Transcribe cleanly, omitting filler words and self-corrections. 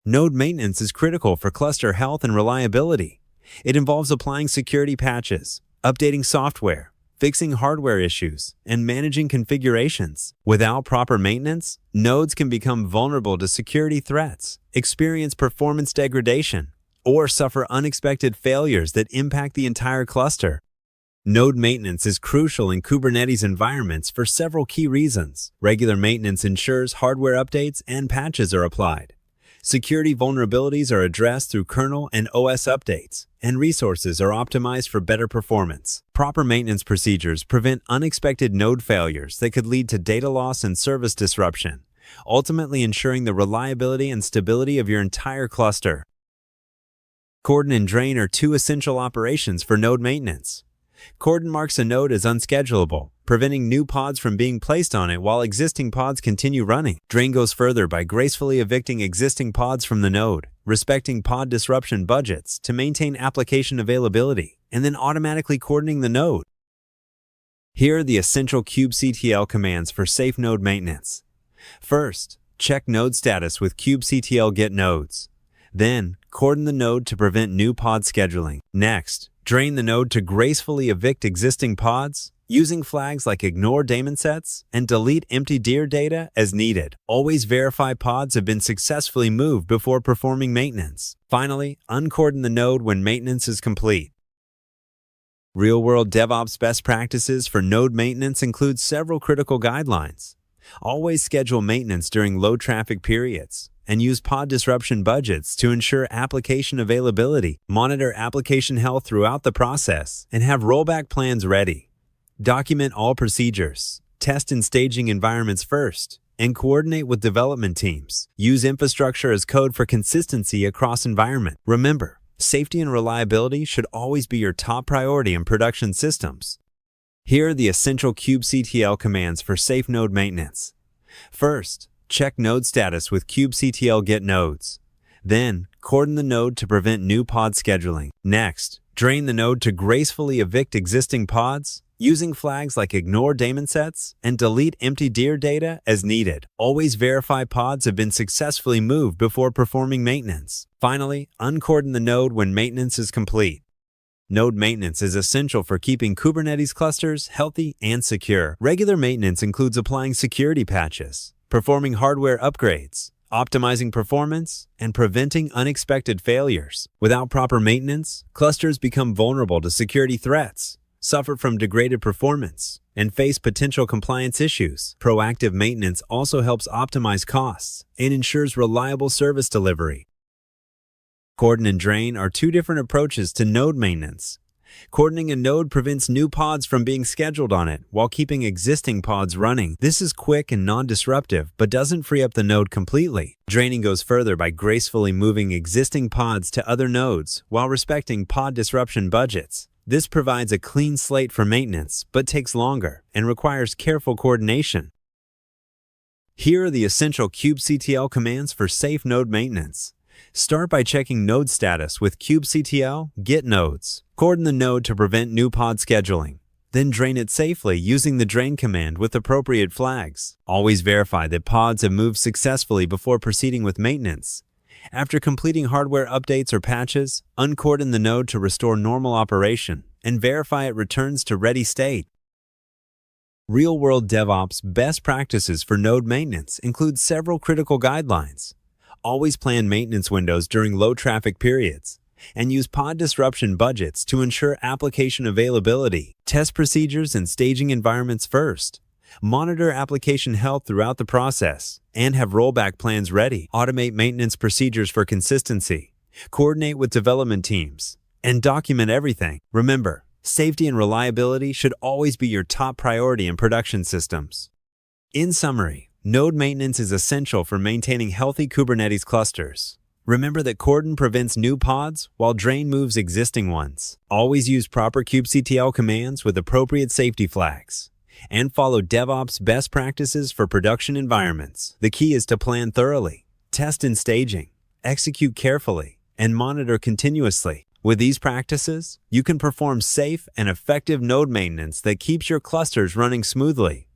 Node maintenance is critical for cluster health and reliability. It involves applying security patches, updating software, fixing hardware issues, and managing configurations. Without proper maintenance, nodes can become vulnerable to security threats, experience performance degradation, or suffer unexpected failures that impact the entire cluster. Node maintenance is crucial in Kubernetes environments for several key reasons. Regular maintenance ensures hardware updates and patches are applied. Security vulnerabilities are addressed through kernel and OS updates, and resources are optimized for better performance. Proper maintenance procedures prevent unexpected node failures that could lead to data loss and service disruption, ultimately ensuring the reliability and stability of your entire cluster. Cordon and drain are two essential operations for node maintenance. Cordon marks a node as unschedulable, preventing new pods from being placed on it while existing pods continue running. Drain goes further by gracefully evicting existing pods from the node, respecting pod disruption budgets to maintain application availability, and then automatically cordoning the node. Here are the essential kubectl commands for safe node maintenance. First, check node status with kubectl get nodes. Then, cordon the node to prevent new pod scheduling. Next, drain the node to gracefully evict existing pods, using flags like ignore daemon sets and delete empty dir data as needed. Always verify pods have been successfully moved before performing maintenance. Finally, uncordon the node when maintenance is complete. Real-world DevOps best practices for node maintenance include several critical guidelines. Always schedule maintenance during low traffic periods, and use pod disruption budgets to ensure application availability. Monitor application health throughout the process, and have rollback plans ready. Document all procedures, test in staging environments first, and coordinate with development teams. Use infrastructure as code for consistency across environment. Remember, safety and reliability should always be your top priority in production systems. Here are the essential kubectl commands for safe node maintenance. First, check node status with kubectl get nodes. Then, cordon the node to prevent new pod scheduling. Next, drain the node to gracefully evict existing pods, using flags like ignore daemon sets and delete empty dir data as needed. Always verify pods have been successfully moved before performing maintenance. Finally, uncordon the node when maintenance is complete. Node maintenance is essential for keeping Kubernetes clusters healthy and secure. Regular maintenance includes applying security patches, performing hardware upgrades, optimizing performance, and preventing unexpected failures. Without proper maintenance, clusters become vulnerable to security threats, suffer from degraded performance, and face potential compliance issues. Proactive maintenance also helps optimize costs and ensures reliable service delivery. Cordon and drain are two different approaches to node maintenance. Cordoning a node prevents new pods from being scheduled on it while keeping existing pods running. This is quick and non-disruptive, but doesn't free up the node completely. Draining goes further by gracefully moving existing pods to other nodes while respecting pod disruption budgets. This provides a clean slate for maintenance, but takes longer and requires careful coordination. Here are the essential kubectl commands for safe node maintenance. Start by checking node status with kubectl get nodes. Cordon the node to prevent new pod scheduling. Then drain it safely using the drain command with appropriate flags. Always verify that pods have moved successfully before proceeding with maintenance. After completing hardware updates or patches, uncordon the node to restore normal operation and verify it returns to ready state. Real-world DevOps best practices for node maintenance include several critical guidelines. Always plan maintenance windows during low traffic periods, and use pod disruption budgets to ensure application availability. Test procedures and staging environments first. Monitor application health throughout the process, and have rollback plans ready. Automate maintenance procedures for consistency. Coordinate with development teams, and document everything. Remember, safety and reliability should always be your top priority in production systems. In summary, node maintenance is essential for maintaining healthy Kubernetes clusters. Remember that cordon prevents new pods while drain moves existing ones. Always use proper kubectl commands with appropriate safety flags. And follow DevOps best practices for production environments. The key is to plan thoroughly, test in staging, execute carefully, and monitor continuously. With these practices, you can perform safe and effective node maintenance that keeps your clusters running smoothly.